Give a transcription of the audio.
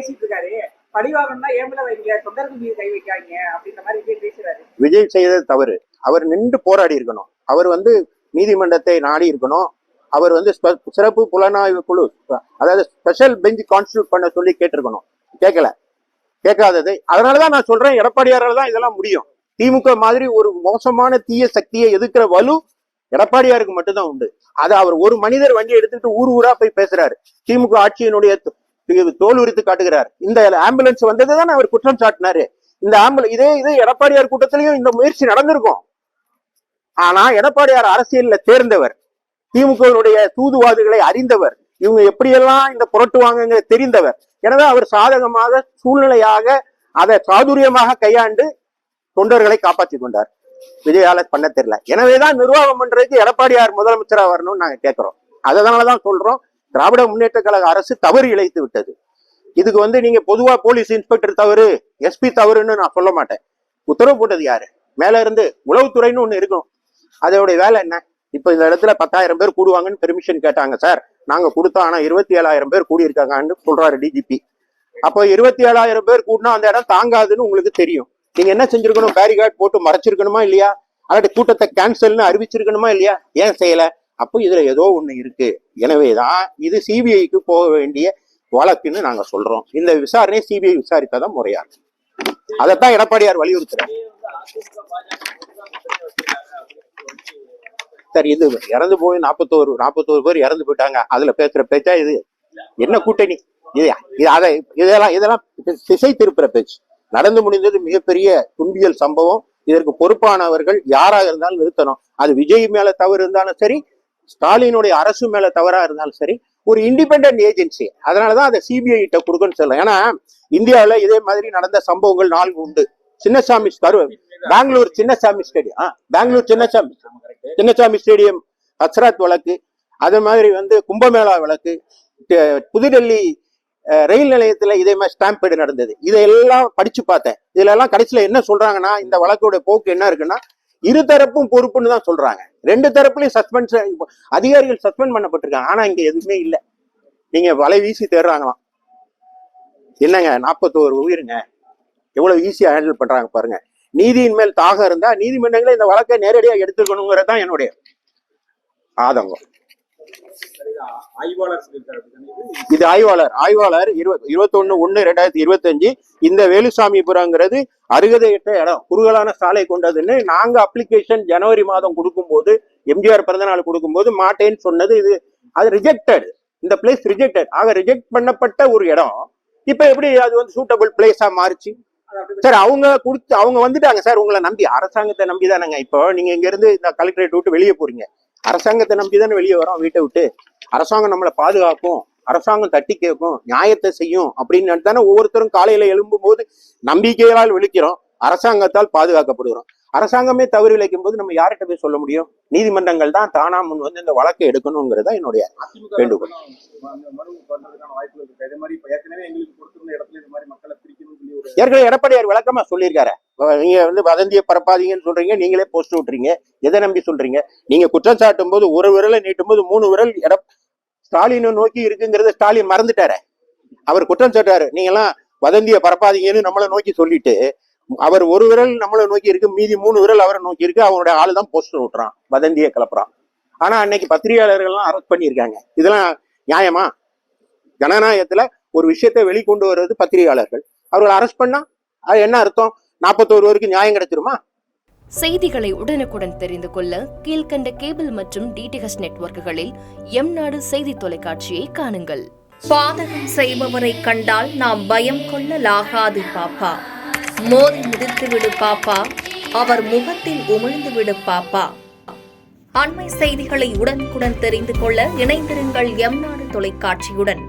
பேசிட்டு இருக்காரு. பழிவாகணும்னா ஏமல வைங்க, தொண்டர்கள் மீது கை வைக்காங்க அப்படின்ற மாதிரி விஜய் பேசுறாரு. விஜய் செய்தது தவறு. அவர் நின்று போராடி இருக்கணும். அவர் நீதிமன்றத்தை நாடி இருக்கணும். அவர் சிறப்பு புலனாய்வு குழு, அதாவது ஸ்பெஷல் பெஞ்ச் கான்ஸ்டிடியூட் பண்ண சொல்லி கேட்டிருக்கணும். கேட்காதது. அதனாலதான் நான் சொல்றேன், எடப்பாடியாரால் தான் இதெல்லாம் முடியும். திமுக மாதிரி ஒரு மோசமான தீய சக்தியை எதிர்க்கிற வலு எடப்பாடியாருக்கு மட்டும்தான் உண்டு. அது அவர் ஒரு மனிதர் வண்டி எடுத்துட்டு ஊர் ஊரா போய் பேசுறாரு. திமுக ஆட்சியினுடைய தோல் உரித்து காட்டுகிறார். இந்த ஆம்புலன்ஸ் வந்ததுதான் அவர் குற்றம் சாட்டினாரு. இந்த இதே எடப்பாடியார் கூட்டத்திலையும் இந்த முயற்சி நடந்திருக்கும். ஆனா எடப்பாடியார் அரசியல்ல தேர்ந்தவர், திமுகவினுடைய தூதுவாதுகளை அறிந்தவர், இவங்க எப்படியெல்லாம் இந்த புரட்டுவாங்க தெரிந்தவர். எனவே அவர் சாதகமாக சூழ்நிலையாக அதை சாதுரியமாக கையாண்டு தொண்டர்களை காப்பாற்றி கொண்டார். விஜயால பண்ண தெரியல. எனவேதான் நிர்வாகம் பண்றதுக்கு எடப்பாடியார் முதலமைச்சரா வரணும்னு நாங்க கேட்கிறோம். அதனாலதான் சொல்றோம், திராவிட முன்னேற்ற கழக அரசு தவறு இழைத்து விட்டது. இதுக்கு நீங்க பொதுவா போலீஸ் இன்ஸ்பெக்டர் தவறு, எஸ்பி தவறுன்னு நான் சொல்ல மாட்டேன். உத்தரவு போட்டது யாரு? மேல இருந்து உளவுத்துறைன்னு ஒண்ணு இருக்கணும். அதோட வேலை என்ன? இப்ப இந்த இடத்துல 10,000 பேர் கூடுவாங்கன்னு பெர்மிஷன் கேட்டாங்க சார், நாங்க கொடுத்தோம். ஆனா 27,000 பேர் கூடியிருக்காங்கன்னு சொல்றாரு டிஜிபி. அப்போ 27,000 பேர் கூட்டினா அந்த இடம் தாங்காதுன்னு உங்களுக்கு தெரியும். நீங்க என்ன செஞ்சிருக்கணும்? பேரிகார்ட் போட்டு மறைச்சிருக்கணுமா இல்லையா? அல்லாட்டி கூட்டத்தை கேன்சல்னு அறிவிச்சிருக்கணுமா இல்லையா? ஏன் செய்யல? அப்போ இதுல ஏதோ ஒண்ணு இருக்கு. எனவேதான் இது சிபிஐக்கு போக வேண்டிய வழக்குன்னு நாங்க சொல்றோம். இந்த விசாரணை சிபிஐ விசாரித்தாதான் முறையா. அதைத்தான் எடப்பாடியார் வலியுறுத்துறாரு. சார், இது இறந்து போய் 41 பேர் இறந்து போயிட்டாங்க. அதுல பேசுற பேச்சா இது? என்ன கூட்டணி இதெல்லாம் திசை திருப்புற பேச்சு. நடந்து முடிந்தது மிகப்பெரிய துன்பியல் சம்பவம். இதற்கு பொறுப்பானவர்கள் யாராக இருந்தாலும் நிறுத்தணும். அது விஜய் மேல தவறு இருந்தாலும் சரி, ஸ்டாலினுடைய அரசு மேல தவறா இருந்தாலும் சரி, ஒரு இண்டிபெண்டன்ட் ஏஜென்சி. அதனாலதான் அதை சிபிஐ கிட்ட கொடுக்கணும்னு சொல்லலாம். ஏன்னா இந்தியாவில இதே மாதிரி நடந்த சம்பவங்கள் 4 உண்டு. சின்னசாமி பெங்களூர் சின்னசாமி ஸ்டேடியம், பெங்களூர் சின்னசாமி ஸ்டேடியம் ஹஸ்ரத் வழக்கு, அது மாதிரி கும்பமேளா வழக்கு, புதுடெல்லி ரயில் நிலையத்துல இதே மாதிரி ஸ்டாம்பேடு நடந்தது. இதையெல்லாம் படிச்சு பார்த்தேன். இதுல எல்லாம் கடைசியில என்ன சொல்றாங்கன்னா, இந்த வழக்கோட போக்கு என்ன இருக்குன்னா, இருதரப்பும் பொறுப்புன்னு தான் சொல்றாங்க. 2 தரப்புலையும் அதிகாரிகள் சஸ்பெண்ட் பண்ணப்பட்டிருக்காங்க. ஆனா இங்க எதுவுமே இல்லை. நீங்க வலை வீசி தேடுறாங்களாம். என்னங்க 41 உயிருங்க, எவ்வளவு ஈஸியா ஹேண்டில் பண்றாங்க பாருங்க. நீதியின் மேல் தாகம் இருந்தா நீதிமன்றங்களை இந்த வழக்கை நேரடியா எடுத்துக்கணுங்கிறது தான் என்னுடைய ஆதங்கம். இது ஆய்வாளர் 21/1/2025 இந்த வேலுசாமிபுரங்கிறது அருகதையற்ற இடம், குறுகலான சாலை கொண்டதுன்னு நாங்க அப்ளிகேஷன் ஜனவரி மாதம் கொடுக்கும் போது, எம்ஜிஆர் பிறந்தநாள் கொடுக்கும் போது மாட்டேன்னு சொன்னது. அது ரிஜெக்டட். இந்த பிளேஸ் ரிஜெக்டட். ஆக ரிஜெக்ட் பண்ணப்பட்ட ஒரு இடம் இப்ப எப்படி அது சூட்டபிள் பிளேஸா மாறிச்சு? சார், அவங்க வந்துட்டாங்க சார். உங்களை நம்பி, அரசாங்கத்தை நம்பிதானங்க. இப்போ நீங்க இங்க இருந்து இந்த கலெக்டரேட் விட்டு வெளியே போறீங்க, அரசாங்கத்தை நம்பிதானே வெளியே வரோம். வீட்டை விட்டு அரசாங்கம் நம்மளை பாதுகாக்கும், அரசாங்கம் தட்டி கேட்கும், நியாயத்தை செய்யும் அப்படின்னு தானே ஒவ்வொருத்தரும் காலையில எழும்பும் போது நம்பிக்கைகளால் விழிக்கிறோம். அரசாங்கத்தால் பாதுகாக்கப்படுகிறோம். அரசாங்கமே தவறு இழைக்கும் போது நம்ம யார்கிட்ட போய் சொல்ல முடியும்? நீதிமன்றங்கள் தான் தானா முன் இந்த வழக்கை எடுக்கணுங்கிறதா என்னுடைய வேண்டுகோள். ஏற்கனவே எடப்பாடியார் விளக்கமா சொல்லியிருக்காரு. நீங்க வதந்தியை பரப்பாதீங்கன்னு சொல்றீங்க, நீங்களே போஸ்ட் விட்டுறீங்க. எதை நம்பி சொல்றீங்க? நீங்க குற்றம் சாட்டும் போது ஒரு விரலை நீட்டும் போது 3 விரல் ஸ்டாலினை நோக்கி இருக்குங்கிறத ஸ்டாலின் மறந்துட்டாரு. அவர் குற்றம் சாட்டாரு, நீங்க எல்லாம் வதந்தியை பரப்பாதீங்கன்னு நம்மளை நோக்கி சொல்லிட்டு, அவர் ஒரு விரல் நம்மளை நோக்கி இருக்கு, மீதி 3 விரல் அவரை நோக்கி இருக்கு. அவருடைய ஆளு தான் போஸ்டர் விட்டுறான், வதந்தியை கிளப்புறான். ஆனா அன்னைக்கு பத்திரிகையாளர்கள்லாம் அரெஸ்ட் பண்ணியிருக்காங்க. இதெல்லாம் நியாயமா? ஜனநாயகத்துல ஒரு விஷயத்தை வெளிக்கொண்டு வருவது பத்திரிகையாளர்கள். அவர்கள் அரெஸ்ட் பண்ணா அது என்ன அர்த்தம்? 41 பேருக்கு நியாயம் கிடைச்சிருமா? செய்திகளை உடனுக்குடன் தெரிந்து கொள்ள கீழ்கண்ட கேபிள் மற்றும் டிடிஹெச் நெட்வொர்க்குகளில் எம்நாடு செய்தி தொலைக்காட்சியை காணுங்கள். பாதகம் செய்பவரை கண்டால் நாம் பயம் கொள்ளலாகாது பாப்பா. மோதி மிதித்து விடு பாப்பா, அவர் முகத்தில் உமிழ்ந்து விடு பாப்பா. அண்மை செய்திகளை உடனுக்குடன் தெரிந்து கொள்ள இணைந்திருங்கள் எம்நாடு தொலைக்காட்சியுடன்.